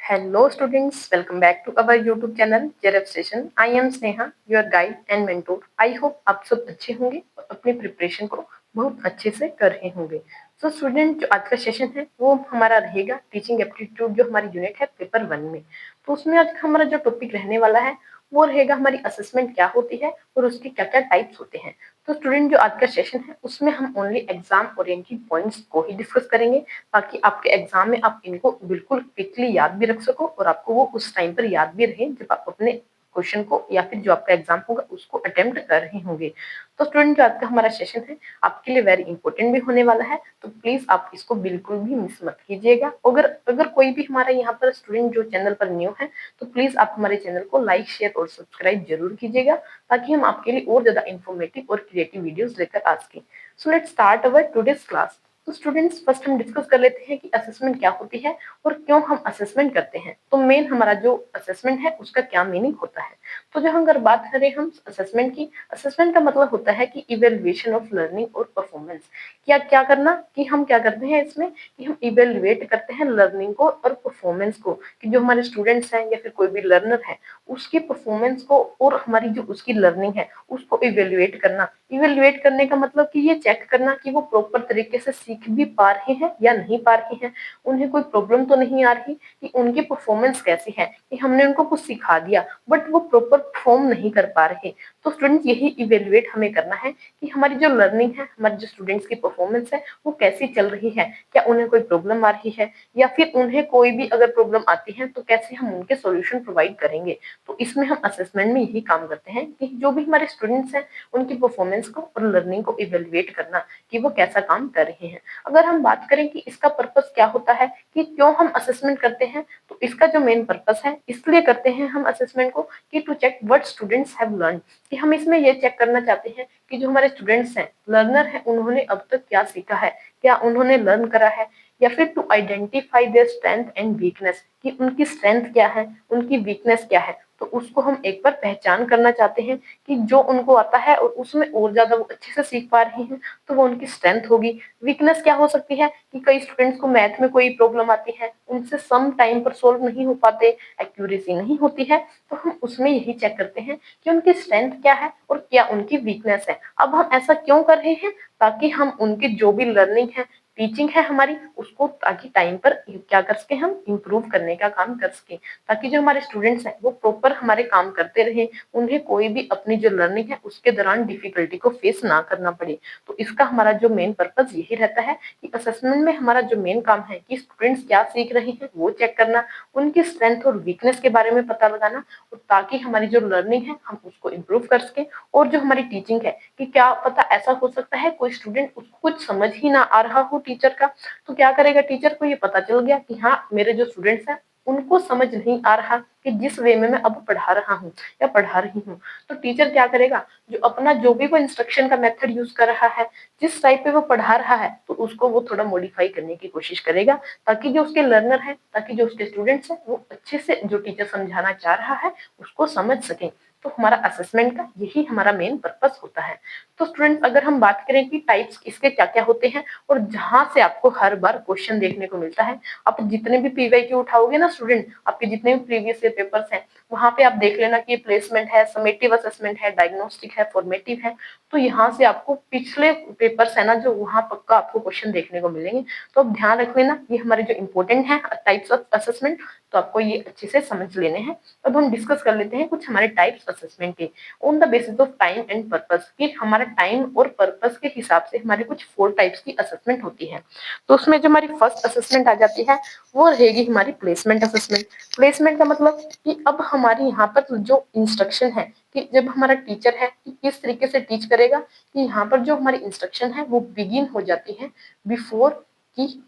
Hello students, welcome back to our YouTube channel JRF Station. I am Sneha, your guide and mentor. I hope आप सब अच्छे होंगे और अपने preparation को बहुत अच्छे से कर रहे होंगे। तो स्टूडेंट जो आज का सेशन है वो हमारा रहेगा टीचिंग एप्टीट्यूड जो हमारी यूनिट है पेपर 1 में। तो उसमें आज का हमारा जो टॉपिक रहने वाला है वो रहेगा हमारी असेसमेंट क्या होती है और उसके क्या क्या टाइप्स होते हैं। तो स्टूडेंट जो आज का सेशन है उसमें हम ओनली एग्जाम ओरिएंटेड पॉइंट्स को ही डिस्कस करेंगे ताकि आपके एग्जाम में आप इनको बिल्कुल क्विकली याद भी रख सको और आपको वो उस टाइम पर याद भी रहे जब आप अपने क्वेश्चन को या फिर जो आपका एग्जाम होगा उसको अटेम्प्ट कर रहे होंगे। तो स्टूडेंट जो आज का हमारा सेशन है आपके लिए वेरी इंपॉर्टेंट भी होने वाला है, तो प्लीज आप इसको बिल्कुल भी मिस मत कीजिएगा। अगर अगर कोई भी हमारा यहाँ पर स्टूडेंट जो चैनल पर न्यू है तो प्लीज आप हमारे चैनल को लाइक शेयर और सब्सक्राइब जरूर कीजिएगा ताकि हम आपके लिए और ज्यादा इंफॉर्मेटिव और क्रिएटिव वीडियोस लेकर आ सकें। So let's start our today's class. तो स्टूडेंट्स फर्स्ट हम डिस्कस कर लेते हैं कि असेसमेंट क्या होती है और क्यों हम असेसमेंट करते हैं। तो मेन हमारा जो असेसमेंट है उसका क्या मीनिंग होता है। तो जो अगर बात करें हम असेसमेंट की, असेसमेंट का मतलब होता है कि इवेल्युएशन ऑफ लर्निंग और परफॉर्मेंस। क्या क्या करना कि हम क्या करते हैं इसमें कि हम इवेल्युएट करते हैं लर्निंग को और परफॉर्मेंस को, कि जो हमारे स्टूडेंट्स हैं या फिर कोई भी लर्नर है उसकी परफॉर्मेंस को और हमारी जो उसकी लर्निंग है उसको इवेल्युएट करना। इवेल्युएट करने का मतलब कि ये चेक करना कि वो प्रॉपर तरीके से सीख भी पा रहे हैं या नहीं पा रहे हैं, उन्हें कोई प्रॉब्लम तो नहीं आ रही, कि उनकी परफॉर्मेंस कैसी है, कि हमने उनको कुछ सिखा दिया बट वो प्रॉपर परफॉर्म नहीं कर पा रहे। तो स्टूडेंट्स यही इवेल्युएट हमें करना है कि हमारी जो लर्निंग है, हमारे जो स्टूडेंट्स की परफॉर्मेंस है वो कैसी चल रही है, क्या उन्हें कोई प्रॉब्लम आ रही है या फिर उन्हें कोई भी अगर प्रॉब्लम आती है तो कैसे हम उनके सॉल्यूशन प्रोवाइड करेंगे। तो इसमें हम असेसमेंट में यही काम करते हैं कि जो भी हमारे स्टूडेंट्स हैं उनकी परफॉर्मेंस को और लर्निंग को इवेल्युएट करना कि वो कैसा काम कर रहे हैं। अगर हम बात करें कि इसका पर्पस क्या होता है, कि क्यों हम असेसमेंट करते हैं, तो इसका जो मेन पर्पस है इसलिए करते हैं हम असेसमेंट को कि to check what students have learn, कि हम इसमें ये चेक करना चाहते हैं कि जो हमारे स्टूडेंट्स हैं, लर्नर है, उन्होंने अब तक क्या सीखा है, क्या उन्होंने लर्न करा है, या फिर to identify there strength and weakness, कि उनकी स्ट्रेंथ क्या है, उनकी वीकनेस क्या है। तो उसको हम एक बार पहचान करना चाहते हैं कि जो उनको आता है और उसमें और ज्यादा वो अच्छे से सीख पा रहे हैं तो वो उनकी स्ट्रेंथ होगी। वीकनेस क्या हो सकती है कि कई स्टूडेंट्स को मैथ में कोई प्रॉब्लम आती है, उनसे सम टाइम पर सोल्व नहीं हो पाते, एक्यूरेसी नहीं होती है, तो हम उसमें यही चेक करते हैं कि उनकी स्ट्रेंथ क्या है और क्या उनकी वीकनेस है। अब हम ऐसा क्यों कर रहे हैं, ताकि हम उनकी जो भी लर्निंग है, टीचिंग है हमारी, उसको ताकि टाइम पर क्या कर सके, हम इम्प्रूव करने का काम कर सके, ताकि जो हमारे स्टूडेंट्स हैं वो प्रॉपर हमारे काम करते रहे, उन्हें कोई भी अपनी जो लर्निंग है उसके दौरान डिफिकल्टी को फेस ना करना पड़े। तो इसका हमारा जो मेन पर्पस यही रहता है कि असेसमेंट में हमारा जो मेन काम है कि स्टूडेंट्स क्या सीख रहे हैं वो चेक करना, उनकी स्ट्रेंथ और वीकनेस के बारे में पता लगाना, और ताकि हमारी जो लर्निंग है हम उसको इम्प्रूव कर सके। और जो हमारी टीचिंग है कि क्या पता ऐसा हो सकता है कोई स्टूडेंट उसको कुछ समझ ही ना आ रहा हो टीचर का, तो क्या करेगा, टीचर को ये पता चल गया कि हाँ मेरे जो स्टूडेंट्स हैं उनको समझ नहीं आ रहा कि जिस वे में मैं अब पढ़ा रहा हूँ या पढ़ा रही हूँ, तो टीचर क्या करेगा, जो अपना जो भी वो इंस्ट्रक्शन का मेथड यूज कर रहा है, जिस टाइप पे वो पढ़ा रहा है, तो उसको वो थोड़ा मॉडिफाई करने की कोशिश करेगा, ताकि जो उसके लर्नर है, ताकि जो उसके स्टूडेंट्स हैं वो अच्छे से जो टीचर समझाना चाह रहा है उसको समझ सकें। तो हमारा असेसमेंट का यही हमारा मेन पर्पस होता है। तो स्टूडेंट्स अगर हम बात करें कि टाइप्स इसके क्या क्या होते हैं और जहां से आपको हर बार क्वेश्चन देखने को मिलता है, आप जितने भी पीवाईक्यू उठाओगे ना स्टूडेंट, आपके जितने भी प्रीवियस ईयर पेपर्स हैं वहां पे आप देख लेना कि प्लेसमेंट है, समेटिव असेसमेंट है, डायग्नोस्टिक है, फॉर्मेटिव है। तो यहाँ से आपको पिछले पेपर्स है ना जो वहां पक्का आपको क्वेश्चन देखने को मिलेंगे। तो अब ध्यान रख लेना ये हमारे जो इंपॉर्टेंट है टाइप्स ऑफ असेसमेंट, तो आपको ये अच्छे से समझ लेने हैं। अब हम डिस्कस कर लेते हैं कुछ हमारे टाइप्स असेसमेंट के on the basis of time and purpose, कि हमारा टाइम और पर्पस के हिसाब से हमारे कुछ 4 टाइप्स की असेसमेंट होती है। तो उसमें जो हमारी फर्स्ट असेसमेंट आ जाती है वो रहेगी हमारी प्लेसमेंट असेसमेंट। प्लेसमेंट का मतलब कि अब हमारी यहाँ पर जो इंस्ट्रक्शन है, कि जब हमारा टीचर है कि किस तरीके से टीच करेगा, कि यहाँ पर जो हमारी इंस्ट्रक्शन है वो बिगिन हो जाती है बिफोर की।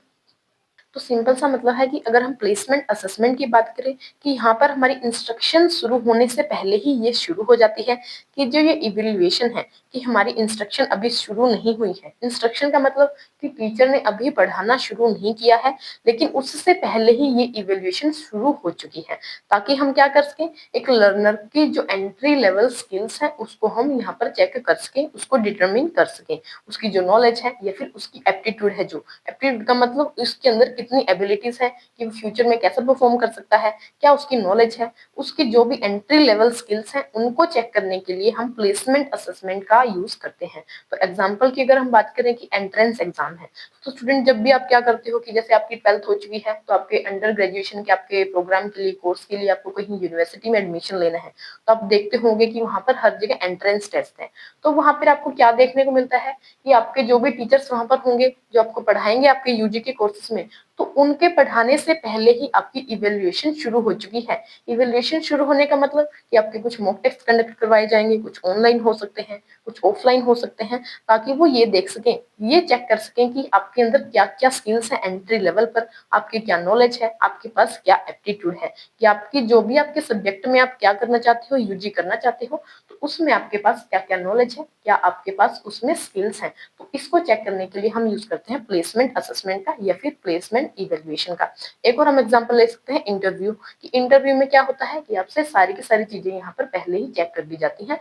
तो सिंपल सा मतलब है कि अगर हम प्लेसमेंट असेसमेंट की बात करें कि यहाँ पर हमारी इंस्ट्रक्शन शुरू होने से पहले ही ये शुरू हो जाती है, कि जो ये इवेल्युएशन है कि हमारी इंस्ट्रक्शन अभी शुरू नहीं हुई है। इंस्ट्रक्शन का मतलब कि टीचर ने अभी पढ़ाना शुरू नहीं किया है, लेकिन उससे पहले ही ये इवैल्यूएशन शुरू हो चुकी है, ताकि हम क्या कर सकें, एक लर्नर की जो एंट्री लेवल स्किल्स हैं उसको हम यहाँ पर चेक कर सकें, उसको डिटरमिन कर सकें, उसकी जो नॉलेज है या फिर उसकी एप्टीट्यूड है, जो एप्टीट्यूड का मतलब उसके अंदर कितनी एबिलिटीज है कि फ्यूचर में कैसे परफॉर्म कर सकता है, क्या उसकी नॉलेज है, उसकी जो भी एंट्री लेवल स्किल्स हैं उनको चेक करने के लिए हम प्लेसमेंट असेसमेंट का यूज करते हैं। तो एग्जाम्पल की अगर हम बात करें कि एंट्रेंस एग्जाम है, तो स्टूडेंट जब भी आप क्या करते हो कि जैसे आपकी 12th हो चुकी है, तो आपके अंडर ग्रेजुएशन के आपके प्रोग्राम के लिए, कोर्स के लिए आपको कहीं यूनिवर्सिटी में एडमिशन लेना है, तो आप देखते होंगे कि वहां पर हर जगह एंट्रेंस टेस्ट है। तो वहां पर आपको क्या देखने को मिलता है कि आपके जो भी टीचर्स वहां पर होंगे जो आपको पढ़ाएंगे आपके यूजी के कोर्सेज में, तो उनके पढ़ाने से पहले ही आपकी इवैल्यूएशन शुरू हो चुकी है। इवैल्यूएशन शुरू होने का मतलब कि आपके कुछ मॉक टेस्ट कंडक्ट करवाए जाएंगे, कुछ ऑनलाइन हो सकते हैं, कुछ ऑफलाइन हो सकते हैं, ताकि वो ये देख सकें, ये चेक कर सकें कि आपके अंदर क्या क्या स्किल्स हैं एंट्री लेवल पर, आपकी क्या नॉलेज है, आपके पास क्या एप्टीट्यूड है, कि आपकी जो भी आपके सब्जेक्ट में आप क्या करना चाहते हो, यूजी करना चाहते हो, तो उसमें आपके पास क्या क्या नॉलेज है, क्या आपके पास उसमें स्किल्स हैं। तो इसको चेक करने के लिए हम यूज करते हैं प्लेसमेंट असेसमेंट का या फिर प्लेसमेंट इवैल्यूएशन का। एक और हम एग्जांपल ले सकते हैं इंटरव्यू, कि इंटरव्यू में क्या होता है कि आपसे सारी की सारी चीजें यहाँ पर पहले ही चेक कर दी जाती हैं,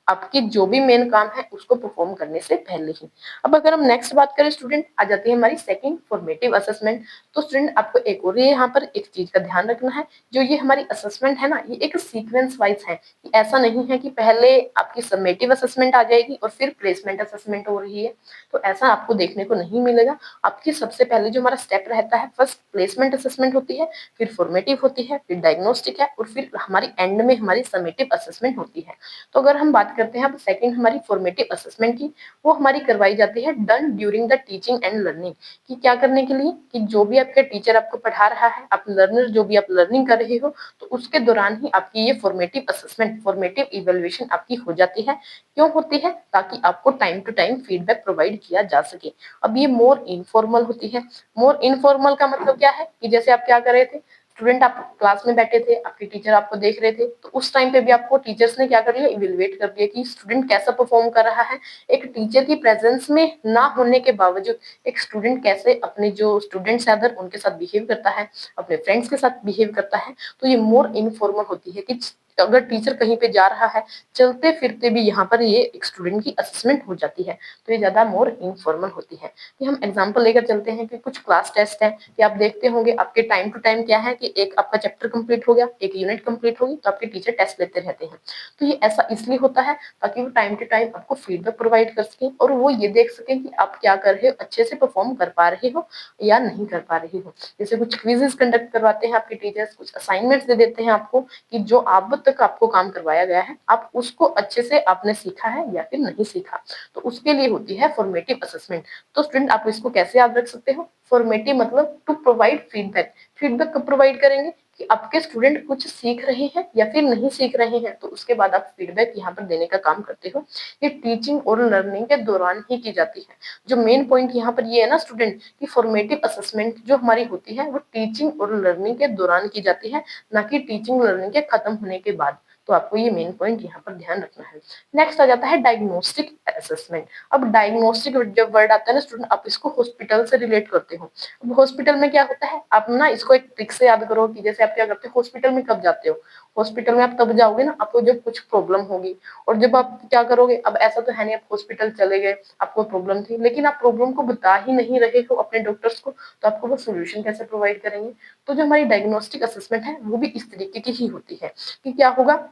आपकी जो भी मेन काम है उसको परफॉर्म करने से पहले ही। अब अगर हम नेक्स्ट बात करें स्टूडेंट, आ जाती है हमारी सेकंड फॉर्मेटिव असेसमेंट। तो स्टूडेंट आपको एक और ये यहाँ पर एक चीज का ध्यान रखना है, जो ये हमारी असेसमेंट है ना, ये एक सीक्वेंस वाइज है, कि ऐसा नहीं है कि पहले आपकी समेटिव असेसमेंट आ जाएगी और फिर प्लेसमेंट असेसमेंट हो रही है, तो ऐसा आपको देखने को नहीं मिलेगा। आपकी सबसे पहले जो हमारा स्टेप रहता है, फर्स्ट प्लेसमेंट असेसमेंट होती है, फिर फॉर्मेटिव होती है, फिर डायग्नोस्टिक है, और फिर हमारी एंड में हमारी समेटिव असेसमेंट होती है। तो अगर हम बात करते हैं अब सेकंड हमारी फॉर्मेटिव असेसमेंट की, वो हमारी करवाई जाती है done during the teaching and learning, कि क्या करने के लिए, कि जो भी आपका टीचर आपको पढ़ा रहा है, आप लर्नर जो भी आप लर्निंग कर रहे हो, तो उसके दौरान ही आपकी ये फॉर्मेटिव असेसमेंट, फॉर्मेटिव इवैल्यूएशन आपकी हो जाती है। क्यों होती है? ताकि आपको time to time feedback provide किया जा सके। अब ये मोर इनफॉर्मल होती है। मोर इनफॉर्मल का मतलब क्या है, कि जैसे आप क्या कर रहे थे, स्टूडेंट आप क्लास में बैठे थे, आपके टीचर आपको देख रहे थे, तो उस टाइम पे भी आपको टीचर्स ने क्या कर लिया, इवेलुएट कर दिया कि स्टूडेंट कैसा परफॉर्म कर रहा है। एक टीचर की प्रेजेंस में ना होने के बावजूद एक स्टूडेंट कैसे अपने जो स्टूडेंट्स हैं अदर उनके साथ बिहेव करता है, अपने फ्रेंड्स के साथ बिहेव करता है। तो ये मोर इनफॉर्मल होती है, कि अगर टीचर कहीं पे जा रहा है, चलते फिरते भी यहाँ पर ये एक स्टूडेंट की असेसमेंट हो जाती है, तो ये ज्यादा मोर इनफॉर्मल होती है। कि हम एग्जांपल लेकर चलते हैं कि कुछ क्लास टेस्ट है, कि आप देखते होंगे आपके टाइम टू टाइम क्या है, कि एक आपका चैप्टर कंप्लीट हो गया, एक यूनिट कंप्लीट होगी, तो आपके टीचर टेस्ट लेते रहते हैं। तो ये ऐसा इसलिए होता है ताकि वो टाइम टू टाइम आपको फीडबैक प्रोवाइड कर सके, और वो ये देख सके कि आप क्या कर रहे हो, अच्छे से परफॉर्म कर पा रहे हो या नहीं कर पा रहे हो। जैसे कुछ क्विजेस कंडक्ट करवाते हैं आपके टीचर्स, कुछ असाइनमेंट्स दे देते हैं आपको, कि जो अब तक आपको काम करवाया गया है, आप उसको अच्छे से आपने सीखा है या फिर नहीं सीखा, तो उसके लिए होती है फॉर्मेटिव असेसमेंट। तो स्टूडेंट आप इसको कैसे याद रख सकते हो, फॉर्मेटिव मतलब टू प्रोवाइड फीडबैक। फीडबैक कब प्रोवाइड करेंगे, कि आपके स्टूडेंट कुछ सीख रहे हैं या फिर नहीं सीख रहे हैं, तो उसके बाद आप फीडबैक यहाँ पर देने का काम करते हो। ये टीचिंग और लर्निंग के दौरान ही की जाती है। जो मेन पॉइंट यहाँ पर ये है ना स्टूडेंट, कि फॉर्मेटिव असेसमेंट जो हमारी होती है वो टीचिंग और लर्निंग के दौरान की जाती है, ना कि टीचिंग लर्निंग के खत्म होने के बाद। तो आपको ये मेन पॉइंट यहाँ पर ध्यान रखना है। नेक्स्ट आ जाता है डायग्नोस्टिक असेसमेंट। अब डायग्नोस्टिक जब वर्ड आता है ना स्टूडेंट, आप इसको हॉस्पिटल से रिलेट करते हो। अब हॉस्पिटल में क्या होता है, आप ना इसको एक ट्रिक से याद करो, कि जैसे आप क्या करते हो, हॉस्पिटल में कब जाते हो, हॉस्पिटल में आप तब जाओगे ना आपको जब कुछ प्रॉब्लम होगी। और जब आप क्या करोगे, अब ऐसा तो है नहीं आप हॉस्पिटल चले गए, आपको प्रॉब्लम थी, लेकिन आप प्रॉब्लम को बता ही नहीं रहे हो अपने डॉक्टर्स को, तो आपको वो सोल्यूशन कैसे प्रोवाइड करेंगे। तो जो हमारी डायग्नोस्टिक असेसमेंट है वो भी इस तरीके की ही होती है, कि क्या होगा,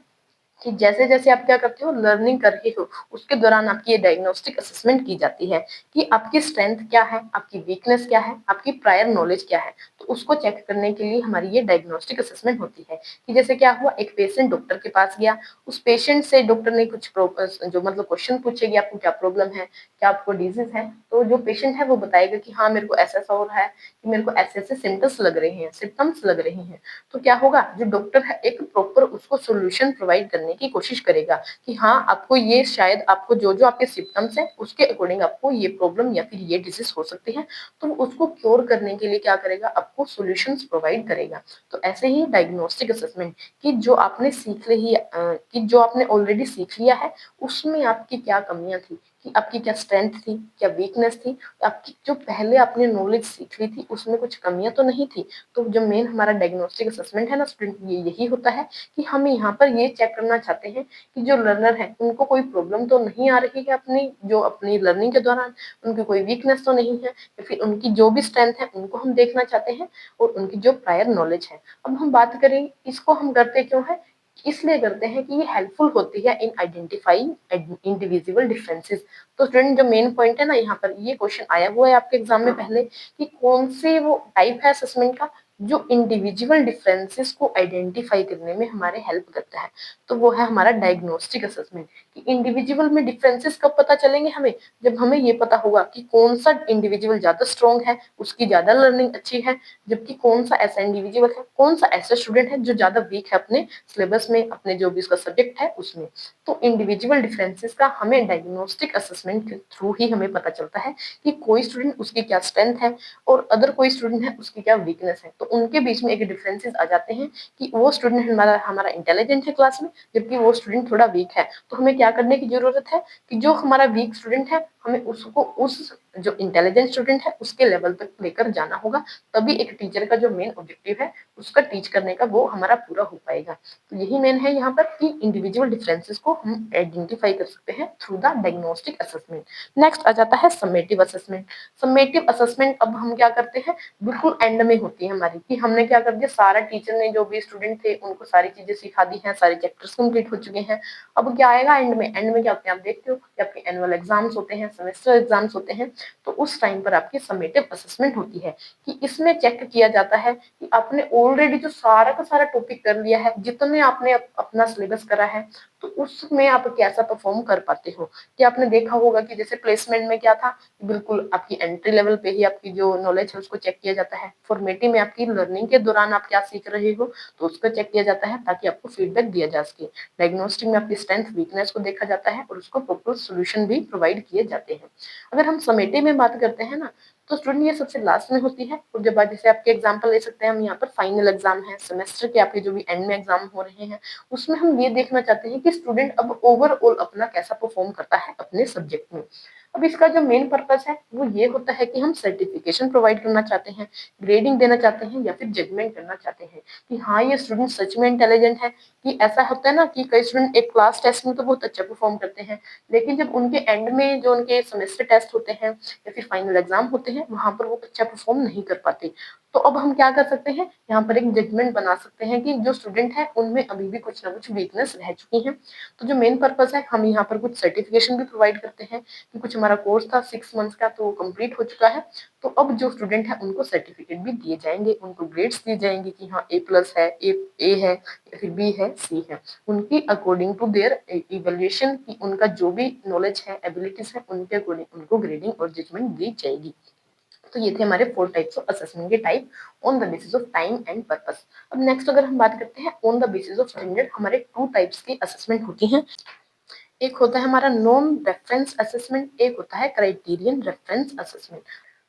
कि जैसे जैसे आप क्या करते हो, लर्निंग कर रहे हो, उसके दौरान आपकी ये डायग्नोस्टिक असेसमेंट की जाती है, कि आपकी स्ट्रेंथ क्या है, आपकी वीकनेस क्या है, आपकी प्रायर नॉलेज क्या है। तो उसको चेक करने के लिए हमारी ये डायग्नोस्टिक असेसमेंट होती है। कि जैसे क्या हुआ, एक पेशेंट डॉक्टर के पास गया, उस पेशेंट से डॉक्टर ने कुछ जो मतलब क्वेश्चन पूछे कि आपको क्या प्रॉब्लम है, क्या आपको डिजीज है, तो जो पेशेंट है वो बताएगा कि हाँ मेरे को ऐसा ऐसा हो रहा है, कि मेरे को ऐसे ऐसे सिम्टम्स लग रहे हैं, सिम्टम्स लग रहे हैं। तो क्या होगा, जो डॉक्टर है एक प्रॉपर उसको सोल्यूशन प्रोवाइड करने की कोशिश करेगा, कि हाँ आपको ये शायद आपको जो जो आपके सिम्टम्स हैं उसके अकॉर्डिंग आपको ये प्रॉब्लम या फिर ये डिजीज हो सकती है। तो उसको क्योर करने के लिए क्या करेगा, आपको सॉल्यूशंस प्रोवाइड करेगा। तो ऐसे ही डायग्नोस्टिक असेसमेंट, कि जो आपने सीख ली कि जो आपने ऑलरेडी सीख लिया है उसमें आपकी क्या कमियां थी, कि आपकी क्या स्ट्रेंथ थी, क्या वीकनेस थी, आपकी जो पहले आपने नॉलेज सीख ली थी उसमें कुछ कमियां तो नहीं थी। तो जो मेन हमारा डायग्नोस्टिक असेसमेंट है ना स्टूडेंट, ये यही होता है कि हम यहाँ पर ये चेक करना चाहते हैं कि जो लर्नर है उनको कोई प्रॉब्लम तो नहीं आ रही है अपनी लर्निंग के दौरान, उनकी कोई वीकनेस तो नहीं है, या फिर उनकी जो भी स्ट्रेंथ है उनको हम देखना चाहते हैं, और उनकी जो प्रायर नॉलेज है। अब हम बात करें इसको हम करते क्यों है, इसलिए करते हैं कि ये हेल्पफुल होती है इन आइडेंटिफाइंग इंडिविजुअल डिफरेंसेस। तो स्टूडेंट जो मेन पॉइंट है ना, यहाँ पर ये क्वेश्चन आया हुआ है आपके एग्जाम में पहले कि कौन से वो टाइप है असेसमेंट का जो इंडिविजुअल डिफरेंसेस को आइडेंटिफाई करने में हमारे हेल्प करता है। तो वो है हमारा डायग्नोस्टिक असेसमेंट। कि इंडिविजुअल में डिफरेंसेस कब पता चलेंगे हमें, जब हमें ये पता होगा कि कौन सा इंडिविजुअल ज्यादा स्ट्रॉन्ग है, उसकी ज्यादा लर्निंग अच्छी है, जबकि कौन सा ऐसा इंडिविजुअल है, कौन सा ऐसा स्टूडेंट है जो ज्यादा वीक है अपने सिलेबस में, अपने जो भी उसका सब्जेक्ट है उसमें। तो इंडिविजुअल डिफरेंसेस का हमें डायग्नोस्टिक असेसमेंट के थ्रू ही हमें पता चलता है कि कोई स्टूडेंट उसकी क्या स्ट्रेंथ है और अदर कोई स्टूडेंट है उसकी क्या वीकनेस है। तो उनके बीच में एक डिफरेंसेस आ जाते हैं कि वो स्टूडेंट हमारा हमारा इंटेलिजेंट है क्लास में, जबकि वो स्टूडेंट थोड़ा वीक है। तो हमें क्या करने की जरूरत है कि जो हमारा वीक स्टूडेंट है हमें उसको उस जो इंटेलिजेंट स्टूडेंट है उसके लेवल तक लेकर जाना होगा, तभी एक टीचर का जो मेन ऑब्जेक्टिव है उसका टीच करने का वो हमारा पूरा हो पाएगा। तो यही मेन है यहाँ पर कि इंडिविजुअल डिफरेंसेस को हम आइडेंटिफाई कर सकते हैं through the diagnostic assessment. Next आ जाता है समेटिव असेसमेंट। समेटिव असेसमेंट अब हम क्या करते हैं, बिल्कुल एंड में होती है हमारी, कि हमने क्या कर दिया, सारा टीचर ने जो भी स्टूडेंट थे उनको सारी चीजें सिखा दी हैं, सारे चैप्टर्स कंप्लीट हो चुके हैं। अब क्या आएगा एंड में, एंड में क्या होते हैं आप देखते हो कि आपके एनुअल एग्जाम्स होते हैं, सेमेस्टर एग्जाम्स होते हैं। तो उस टाइम पर आपकी समेटिव असेसमेंट होती है कि इसमें चेक किया जाता है कि आपने ऑलरेडी जो सारा का सारा टॉपिक कर लिया है, जितने आपने अपना सिलेबस करा है, तो उसमें आप कैसा परफॉर्म कर पाते हो। कि आपने देखा होगा कि जैसे प्लेसमेंट में क्या था, बिल्कुल आपकी एंट्री लेवल पे ही आपकी जो नॉलेज है उसको चेक किया जाता है। फॉर्मेटिव में आपकी लर्निंग के दौरान आप क्या सीख रहे हो तो उसको चेक किया जाता है ताकि आपको फीडबैक दिया जा सके। डायग्नोस्टिक में आपकी स्ट्रेंथ वीकनेस को देखा जाता है और उसको प्रॉपर सोल्यूशन भी प्रोवाइड किए जाते हैं। अगर हम समेटिव में बात करते हैं ना, तो स्टूडेंट ये सबसे लास्ट में होती है। और जब जैसे आपके एग्जाम्पल ले सकते हैं हम, यहाँ पर फाइनल एग्जाम है, सेमेस्टर के आपके जो भी एंड में एग्जाम हो रहे हैं, उसमें हम ये देखना चाहते हैं कि स्टूडेंट अब ओवरऑल अपना कैसा परफॉर्म करता है अपने सब्जेक्ट में। अब इसका जो मेन पर्पस है वो ये होता है कि हम सर्टिफिकेशन प्रोवाइड करना चाहते हैं, ग्रेडिंग देना चाहते हैं, या फिर जजमेंट करना चाहते हैं कि हाँ ये स्टूडेंट सच में इंटेलिजेंट है। कि ऐसा होता है ना कि कई स्टूडेंट एक क्लास टेस्ट में तो बहुत अच्छा परफॉर्म करते हैं, लेकिन जब उनके एंड में जो उनके सेमेस्टर टेस्ट होते हैं या फिर फाइनल एग्जाम होते हैं, वहां पर वो अच्छा परफॉर्म नहीं कर पाते। तो अब हम क्या कर सकते हैं, यहाँ पर एक जजमेंट बना सकते हैं कि जो स्टूडेंट है उनमें अभी भी कुछ ना कुछ वीकनेस रह चुकी है। तो जो मेन पर्पस है, हम यहाँ पर कुछ सर्टिफिकेशन भी प्रोवाइड करते हैं कि कुछ हमारा कोर्स था 6 मंथ्स का तो कंप्लीट हो चुका है। तो अब जो स्टूडेंट है उनको सर्टिफिकेट भी दिए जाएंगे, उनको ग्रेड्स दिए जाएंगे कि हाँ A+ है, ए है, या फिर B है, C है। उनकी अकॉर्डिंग टू देयर इवेल्युएशन की उनका जो भी नॉलेज है, एबिलिटीज है, उनके अकॉर्डिंग उनको ग्रेडिंग और जजमेंट दी जाएगी। तो ये थे हमारे 4 टाइप्स ऑफ असेसमेंट के type on the basis of time and purpose. अब नेक्स्ट अगर हम बात करते हैं on the basis of standard, हमारे 2 टाइप्स की असेसमेंट होती हैं। एक होता है हमारा नॉर्म रेफरेंस असेसमेंट, एक होता है क्राइटेरियन रेफरेंस असेसमेंट।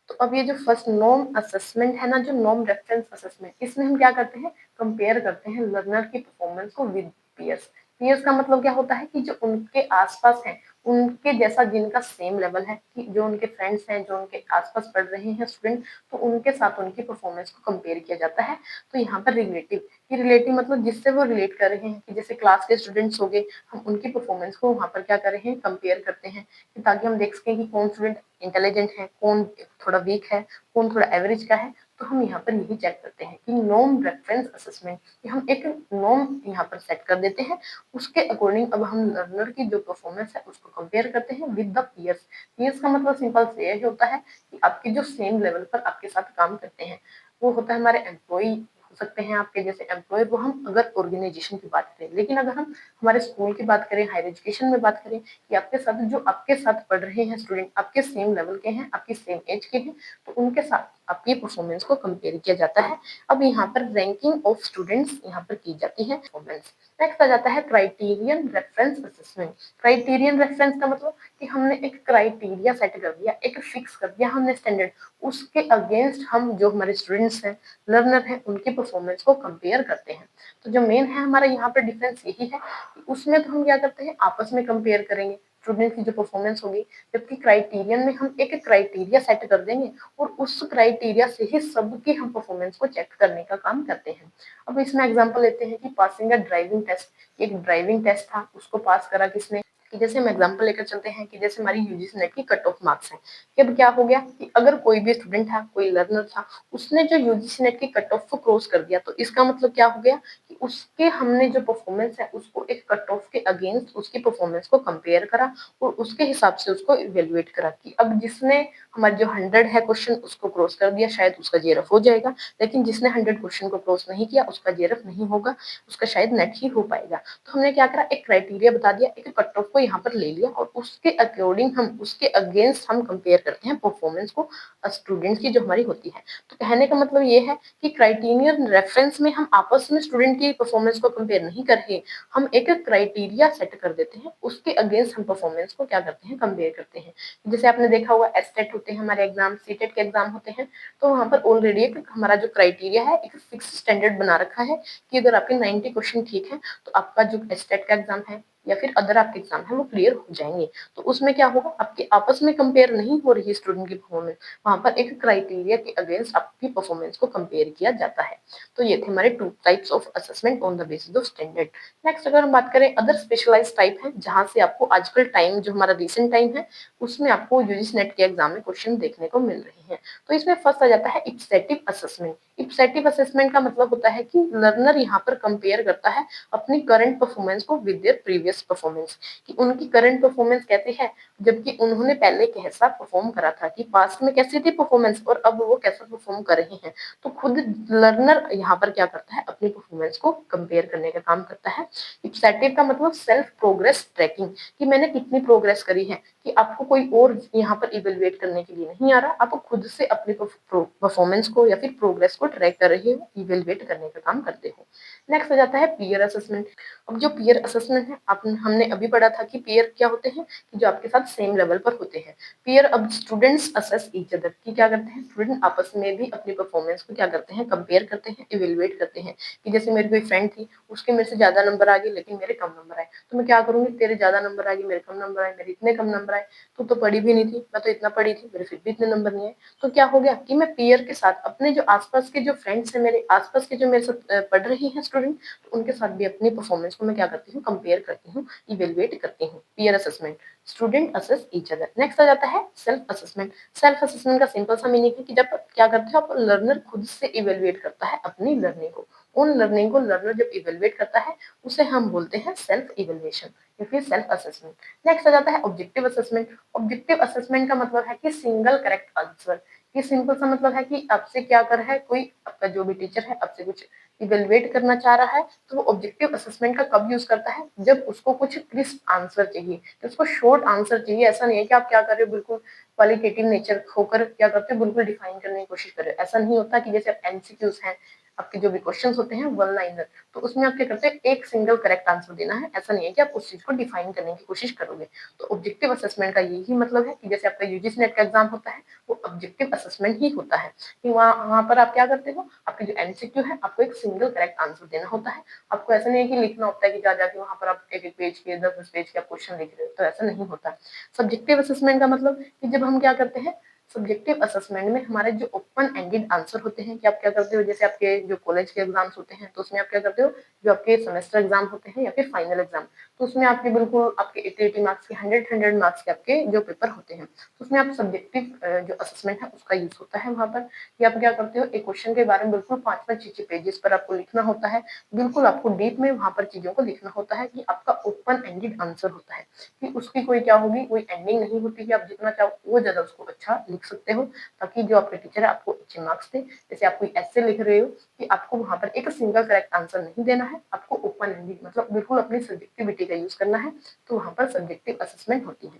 तो अब ये जो फर्स्ट नॉर्म असेसमेंट है ना, जो नॉर्म रेफरेंस असेसमेंट, इसमें हम क्या करते हैं, कंपेयर करते हैं लर्नर की परफॉर्मेंस को विद पीयर्स। पीयर्स का मतलब क्या होता है कि जो उनके आसपास है, उनके जैसा जिनका सेम लेवल है, कि जो उनके फ्रेंड्स हैं, जो उनके आसपास पढ़ रहे हैं स्टूडेंट, तो उनके साथ उनकी परफॉर्मेंस को कंपेयर किया जाता है। तो यहाँ पर रिलेटिव, कि रिलेटिव मतलब जिससे वो रिलेट कर रहे हैं, कि जैसे क्लास के स्टूडेंट्स हो गए, हम उनकी परफॉर्मेंस को वहाँ पर क्या कर रहे हैं, कंपेयर करते हैं, ताकि हम देख सकें कि कौन स्टूडेंट इंटेलिजेंट है, कौन थोड़ा वीक है, कौन थोड़ा एवरेज का है। तो हम यहाँ पर यही चेक करते हैं कि नॉर्म रेफरेंस असेसमेंट, कि हम एक नॉर्म यहाँ पर सेट कर देते हैं, उसके अकॉर्डिंग अब हम लर्नर की जो परफॉर्मेंस है उसको कंपेयर करते हैं विद द पीयर्स। पीयर्स का मतलब सिंपल से यही होता है कि आपके जो सेम लेवल पर आपके साथ काम करते हैं, वो होता है हमारे एम्प्लॉई हो सकते हैं, आपके जैसे एम्प्लॉयर, वो हम अगर ऑर्गेनाइजेशन की बात करें। लेकिन अगर हम हमारे स्कूल की बात करें, हायर एजुकेशन में बात करें, कि आपके साथ जो आपके साथ पढ़ रहे हैं स्टूडेंट, आपके सेम लेवल के हैं, आपकी सेम एज के हैं, तो उनके साथ आपकी परफॉर्मेंस को कंपेयर किया जाता है। अब यहाँ पर रैंकिंग ऑफ स्टूडेंट्स यहाँ पर की जाती है परफॉर्मेंस। नेक्स्ट आ जाता है criterion reference assessment. Criterion reference का मतलब कि हमने एक क्राइटेरिया सेट कर दिया, एक फिक्स कर दिया हमने स्टैंडर्ड, उसके अगेंस्ट हम जो हमारे स्टूडेंट्स हैं, लर्नर हैं, उनकी परफॉर्मेंस को कंपेयर करते हैं। तो जो मेन है हमारा यहाँ पर डिफरेंस यही है कि उसमें तो हम क्या करते हैं, आपस में कंपेयर करेंगे, स्टूडेंट की जो परफॉर्मेंस होगी, जबकि क्राइटेरियन में हम एक क्राइटेरिया सेट कर देंगे और उस क्राइटेरिया से ही सबकी हम परफॉर्मेंस को चेक करने का काम करते हैं। अब इसमें एग्जांपल लेते हैं कि पासिंग अ ड्राइविंग टेस्ट। एक ड्राइविंग टेस्ट था, उसको पास करा किसने, कि जैसे हम एग्जांपल लेकर चलते हैं कि जैसे हमारी यूजीसी नेट की कट ऑफ मार्क्स है कि अब क्या हो गया कि अगर कोई भी स्टूडेंट था, कोई लर्नर था, उसने जो यूजीसी नेट की कट ऑफ को क्रॉस कर दिया, तो इसका मतलब क्या हो गया कि उसके हमने जो परफॉर्मेंस है उसको एक कट ऑफ के अगेंस्ट उसकी परफॉर्मेंस को कंपेयर करा और उसके हिसाब से उसको इवेल्युएट करा कि अब जिसने हमारे जो 100 है क्वेश्चन उसको क्रॉस कर दिया शायद उसका जेआरएफ हो जाएगा, लेकिन जिसने 100 क्वेश्चन को क्रॉस नहीं किया उसका जेआरएफ नहीं होगा, उसका शायद नेट ही हो पाएगा। तो हमने क्या करा, एक क्राइटेरिया बता दिया, एक कट ऑफ को यहाँ पर ले लिया और उसके अकॉर्डिंग हम उसके अगेंस्ट हम कंपेयर करते हैं परफॉर्मेंस को स्टूडेंट की जो हमारी होती है। तो कहने का मतलब ये है कि क्राइटेरियन रेफरेंस में हम आपस में स्टूडेंट की परफॉर्मेंस को कंपेयर नहीं कर रहे, हम एक क्राइटेरिया सेट कर देते हैं, उसके अगेंस्ट हम परफॉर्मेंस को क्या करते हैं, कंपेयर करते हैं। जैसे आपने देखा होगा एसटेट होते हैं हमारे एग्जाम, सीटेट के एग्जाम होते हैं, तो वहां पर ऑलरेडी एक हमारा जो क्राइटेरिया है एक फिक्स स्टैंडर्ड बना रखा है कि अगर आपके 90 क्वेश्चन ठीक है तो आपका जो एसटेट का एग्जाम है या फिर अदर आपके एग्जाम है वो क्लियर हो जाएंगे। तो उसमें क्या होगा, आपके आपस में कंपेयर नहीं हो रही स्टूडेंट की परफॉर्मेंस, वहां पर एक क्राइटेरिया के अगेंस्ट आपकी परफॉर्मेंस को कंपेयर किया जाता है। तो ये थे हमारे 2 types of assessment on the basis of standard. Next अगर हम बात करें अदर स्पेशलाइज्ड टाइप है, जहां से आपको आजकल टाइम जो हमारा रिसेंट टाइम है उसमें आपको यूजीसी नेट के एग्जाम में क्वेश्चन देखने को मिल रहे हैं। तो इसमें फर्स्ट आ जाता है इप्सेटिव असेसमेंट। इप्सेटिव असेसमेंट का मतलब होता है कि लर्नर यहाँ पर कंपेयर करता है अपनी करंट परफॉर्मेंस को विद देयर प्रीवियस परफॉर्मेंस, कि उनकी करंट परफॉर्मेंस कैसी है जबकि उन्होंने पहले कैसा परफॉर्म करा था, कि पास्ट में कैसी थी परफॉर्मेंस और अब वो कैसा परफॉर्म कर रहे हैं। तो खुद लर्नर यहाँ पर क्या करता है, अपनी परफॉर्मेंस को कंपेयर करने का काम करता है। इप्सेटिव का मतलब सेल्फ प्रोग्रेस ट्रैकिंग, कि मैंने कितनी प्रोग्रेस करी है, कि आपको कोई और यहाँ पर इवेलुएट करने के लिए नहीं आ रहा, आप खुद से अपनी परफॉर्मेंस को या फिर प्रोग्रेस को ट्रैक कर रहे हो, इवेलुएट करने का काम करते हो। नेक्स्ट आ जाता है पीयर असेसमेंट। अब जो पीयर असेसमेंट है हमने अभी पढ़ा था कि पीयर क्या होते हैं, कि जो आपके साथ सेम लेवल पर होते हैं। पीयर, अब स्टूडेंट्स असेस ईच अदर, की क्या करते हैं, स्टूडेंट आपस में भी अपनी परफॉर्मेंस को क्या करते हैं, कंपेयर करते हैं, इवेलुएट करते हैं। कि जैसे मेरी कोई फ्रेंड थी, उसके मेरे से ज्यादा नंबर आ गए लेकिन मेरे कम नंबर आए, तो मैं क्या करूंगी, तेरे ज्यादा नंबर आ गए मेरे कम नंबर आए, मेरे इतने कम नंबर आए, तू तो पढ़ी भी नहीं थी, मैं तो इतना पढ़ी थी, मेरे फिर भी इतने नंबर नहीं आए। तो क्या हो गया कि मैं पीयर के साथ अपने जो आसपास के जो फ्रेंड्स हैं, मेरे आसपास के जो मेरे साथ पढ़ रही हैं स्टूडेंट, तो उनके साथ भी अपनी परफॉर्मेंस को मैं क्या करती हूँ, कंपेयर करती हूँ, इवेलुएट करती हूँ। Peer assessment, student assess each other. Next आ जाता है सेल्फ असेसमेंट। सेल्फ असेसमेंट का सिंपल सा मीनिंग है कि जब क्या करते हो आप, लर्नर खुद से इवेलुएट करता है अपनी लर्निंग को, उन लर्निंग को लर्नर जब इवेलुएट करता है उसे हम बोलते हैं सेल्फ इवेलुएशन या फिर सेल्फ असेसमेंट। नेक्स्ट आ जाता है ऑब्जेक्टिव असेसमेंट। ऑब्जेक्टिव असेसमेंट का मतलब है कि सिंगल करेक्ट आंसर। ये सिंपल सा मतलब है कि आपसे क्या कर रहा है, कोई आपका जो भी टीचर है आपसे कुछ इवेलुएट करना चाह रहा है, तो वो ऑब्जेक्टिव असेसमेंट का कब यूज करता है, जब उसको कुछ क्रिस्प आंसर चाहिए, तो उसको शॉर्ट आंसर चाहिए। ऐसा नहीं है कि आप क्या कर रहे हो, बिल्कुल क्वालिटेटिव नेचर होकर क्या करते हो, बिल्कुल डिफाइन करने की कोशिश कर रहे हो। ऐसा नहीं होता कि जैसे आप एमसीक्यूज हैं, आपके जो भी क्वेश्चंस होते हैं वन लाइनर, तो उसमें आप क्या करते हैं, एक सिंगल करेक्ट आंसर देना है। ऐसा नहीं है कि आप उस चीज को डिफाइन करने की कोशिश करोगे। तो ऑब्जेक्टिव असेसमेंट का यही मतलब है कि जैसे आपका यूजीसी नेट का एग्जाम होता है वो ऑब्जेक्टिव असेसमेंट ही होता है, कि वहां पर आप क्या करते हो, आपके जो एमसीक्यू है आपको एक सिंगल करेक्ट आंसर देना होता है। आपको ऐसा नहीं है कि लिखना होता है कि जा जाके वहां पर आप एक एक पेज के 10-10 पेज के आप क्वेश्चन लिख रहे हो, तो ऐसा नहीं होता। सब्जेक्टिव असेसमेंट का मतलब कि जब हम क्या करते हैं, सब्जेक्टिव असेसमेंट में हमारे जो ओपन एंडेड आंसर होते हैं, कि आप क्या करते हो, जैसे आपके जो कॉलेज के एग्जाम्स होते हैं तो उसमें आप क्या करते हो, जो आपके सेमेस्टर एग्जाम होते हैं या फिर फाइनल एग्जाम, तो उसमें आपके बिल्कुल आपके 80-80 मार्क्स के 100-100 मार्क्स के आपके जो पेपर होते हैं, तो उसमें आप सब्जेक्टिव जो असेसमेंट है उसका यूज होता है वहां पर, कि आप क्या करते हो, एक क्वेश्चन के बारे में बिल्कुल 5-5 पेजेस पर आपको लिखना होता है, बिल्कुल आपको डीप में वहां पर चीजों को लिखना होता है, कि आपका ओपन एंडेड आंसर होता है, कि उसकी कोई क्या होगी, कोई एंडिंग नहीं होती, कि आप जितना चाहो वो ज्यादा उसको अच्छा लिख सकते हो, ताकि जो आपके टीचर है आपको अच्छे मार्क्स दे। जैसे आप कोई ऐसे लिख रहे हो कि आपको वहां पर एक सिंगल करेक्ट आंसर नहीं देना है, आपको ओपन एंडेड मतलब बिल्कुल अपनी सब्जेक्टिविटी का यूज करना है, तो वहां पर सब्जेक्टिव असेसमेंट होती है।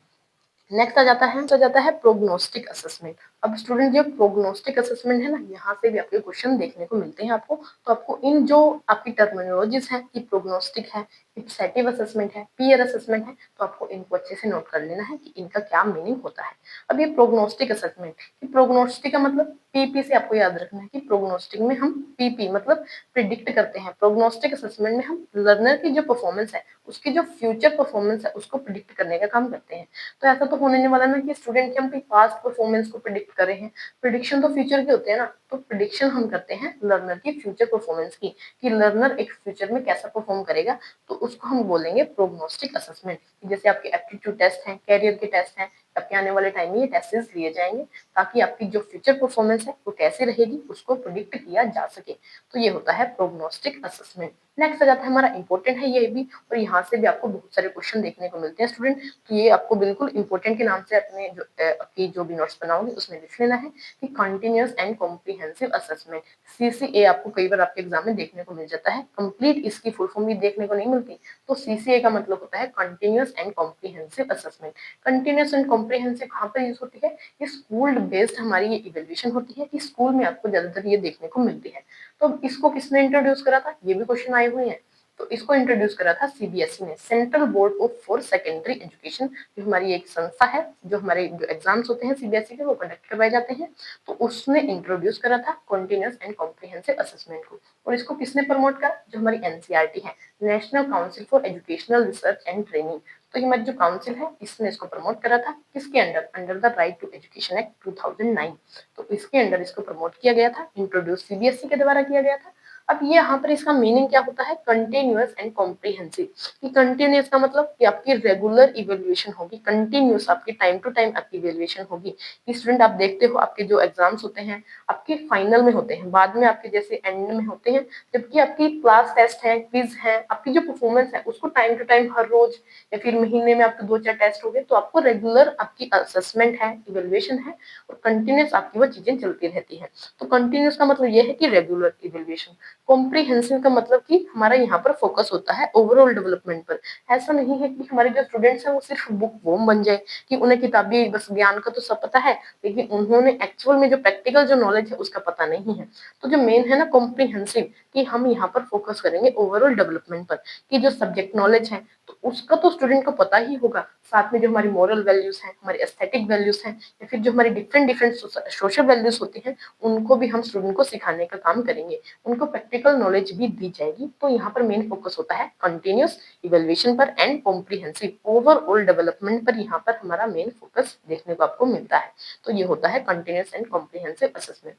नेक्स्ट आ जाता है प्रोग्नोस्टिक असेसमेंट। अब स्टूडेंट जो प्रोग्नोस्टिक असेसमेंट है ना, यहाँ से भी आपके क्वेश्चन देखने को मिलते हैं आपको। तो आपको इन जो आपकी टर्मिनोलॉजीज है कि प्रोग्नोस्टिक है, इप्सेटिव असेसमेंट है, पीयर असेसमेंट है, तो आपको इनको अच्छे से नोट कर लेना है कि इनका क्या मीनिंग होता है। अब ये प्रोग्नोस्टिक असेसमेंट, प्रोग्नोस्टिक का मतलब पीपी से आपको याद रखना है कि प्रोग्नोस्टिक में हम पीपी मतलब प्रिडिक्ट करते हैं। प्रोग्नोस्टिक असेसमेंट में हम लर्नर की जो परफॉर्मेंस है, उसकी जो फ्यूचर परफॉर्मेंस है, उसको प्रिडिक्ट करने का काम करते हैं। तो ऐसा तो होने नहीं वाला ना कि स्टूडेंट की हम पास्ट परफॉर्मेंस को प्रिडिक्ट कर रहे हैं। प्रिडिक्शन तो फ्यूचर के होते हैं ना, तो प्रिडिक्शन हम करते हैं लर्नर की फ्यूचर परफॉर्मेंस की, कि लर्नर एक फ्यूचर में कैसा परफॉर्म करेगा, तो उसको हम बोलेंगे प्रोग्नोस्टिक असेसमेंट। जैसे आपके एप्टीट्यूड टेस्ट हैं, कैरियर के टेस्ट हैं, आपके आने वाले टाइम में ये टेस्ट लिए जाएंगे ताकि आपकी जो फ्यूचर परफॉर्मेंस है वो कैसी रहेगी उसको प्रिडिक्ट किया जा सके। तो ये होता है प्रोग्नोस्टिक असेसमेंट। नेक्स्ट आ जाता है हमारा इंपॉर्टेंट है ये भी, और यहाँ से भी आपको बहुत सारे क्वेश्चन देखने को मिलते हैं स्टूडेंट। तो ये आपको बिल्कुल इंपॉर्टेंट के नाम से अपने आपकी जो भी नोट्स बनाओगे उसमें लिख लेना है कि continuous and comprehensive assessment, CCA आपको कई बार आपके एग्जाम में देखने को मिल जाता है। कंप्लीट इसकी फुल फॉर्म भी देखने को नहीं मिलती, तो सीसीए का मतलब होता है continuous and comprehensive assessment. Continuous and comprehensive कहाँ पर यूज होती है, ये स्कूल बेस्ड हमारी ये इवेल्युएशन होती है कि स्कूल में आपको ज्यादातर ये देखने को मिलती है। तो इसको किसने इंट्रोड्यूस करा था, ये भी क्वेश्चन आए हुए हैं। तो इसको इंट्रोड्यूस करा था सीबीएसई ने, central board of for secondary education, जो हमारी एक संस्था है, जो हमारे जो एग्जाम्स होते हैं सीबीएसई के वो कंडक्ट करवाए जाते हैं। तो उसने इंट्रोड्यूस करा था कंटिन्यूअस एंड कॉम्प्रिहेंसिव असेसमेंट को। और इसको किसने प्रमोट करा, जो हमारी एनसीईआरटी है, national council for educational research and training. तो ये हमारी जो काउंसिल है इसने इसको प्रमोट करा था, किसके under, under the right to education act 2009। तो इसके अंडर इसको प्रमोट किया गया था, इंट्रोड्यूस सीबीएसई के द्वारा किया गया था। अब ये यहाँ पर इसका मीनिंग क्या होता है, कंटिन्यूअस एंड कॉम्प्रिहेंसिव। कि कंटिन्यूअस का मतलब कि आपकी रेगुलर इवेल्युएशन होगी, कंटिन्यूअस आपकी टाइम टू टाइम आपकी इवेल्युएशन होगी। कि स्टूडेंट आप देखते हो आपके जो एग्जाम्स होते हैं आपके फाइनल में होते हैं, बाद में आपके जैसे एंड में होते हैं, जबकि आपकी क्लास टेस्ट है, क्विज है, आपकी जो परफॉर्मेंस है उसको टाइम टू टाइम हर रोज या फिर महीने में आपके 2-4 टेस्ट हो गए, तो आपको रेगुलर आपकी असेसमेंट है, इवेल्युएशन है, और कंटिन्यूअस आपकी वो चीजें चलती रहती है। तो कंटिन्यूअस का मतलब ये है कि रेगुलर इवेल्युएशन। कॉम्प्रिहेंसिव का मतलब कि हमारा यहाँ पर फोकस होता है ओवरऑल डेवलपमेंट पर। ऐसा नहीं है कि हमारे जो स्टूडेंट्स हैं वो सिर्फ बुक वॉर्म बन जाए, कि उन्हें किताबी बस ज्ञान का तो सब पता है, लेकिन उन्होंने एक्चुअल में जो प्रैक्टिकल जो नॉलेज है उसका पता नहीं है। तो जो मेन है ना कॉम्प्रिहेंसिव, कि हम यहाँ पर फोकस करेंगे ओवरऑल डेवलपमेंट पर, कि जो सब्जेक्ट नॉलेज है तो उसका तो स्टूडेंट को पता ही होगा, साथ में जो हमारी मॉरल वैल्यूज हैं, हमारी एस्थेटिक वैल्यूज हैं, या फिर जो हमारी डिफरेंट डिफरेंट सोशल वैल्यूज होती हैं, उनको भी हम स्टूडेंट को सिखाने का काम करेंगे, उनको प्रैक्टिकल नॉलेज भी दी जाएगी। तो यहाँ पर मेन फोकस होता है कंटिन्यूअस इवेल्युएशन पर एंड कॉम्प्रिहेंसिव ओवरऑल डेवलपमेंट पर, यहाँ पर हमारा मेन फोकस देखने को आपको मिलता है। तो ये होता है कंटिन्यूअस एंड कॉम्प्रिहेंसिव असेसमेंट।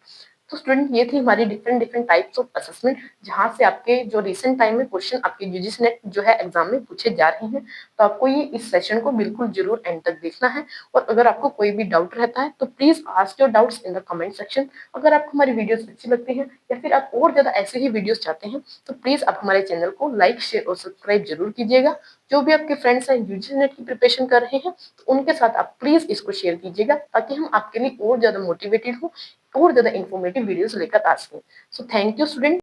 तो स्टूडेंट ये थी हमारी different different types of assessment, जहां से आपके जो रिसेंट टाइम में क्वेश्चन आपके यूजीसी नेट जो है एग्जाम में पूछे जा रहे हैं। तो आपको ये इस सेशन को बिल्कुल जरूर एंड तक देखना है, और अगर आपको कोई भी डाउट रहता है तो please ask your doubts in the comment section. अगर आपको हमारी वीडियोस अच्छी लगती हैं या फिर आप और ज्यादा ऐसे ही वीडियोस चाहते हैं, तो प्लीज आप हमारे चैनल को लाइक, शेयर और सब्सक्राइब जरूर कीजिएगा। जो भी आपके फ्रेंड्स हैं यूजीसी नेट की प्रिपरेशन कर रहे हैं, तो उनके साथ आप प्लीज इसको शेयर कीजिएगा, ताकि हम आपके लिए और ज्यादा मोटिवेटेड हो और ज्यादा इन्फॉर्मेटिव वीडियोस लेकर आ सकें। So thank you student.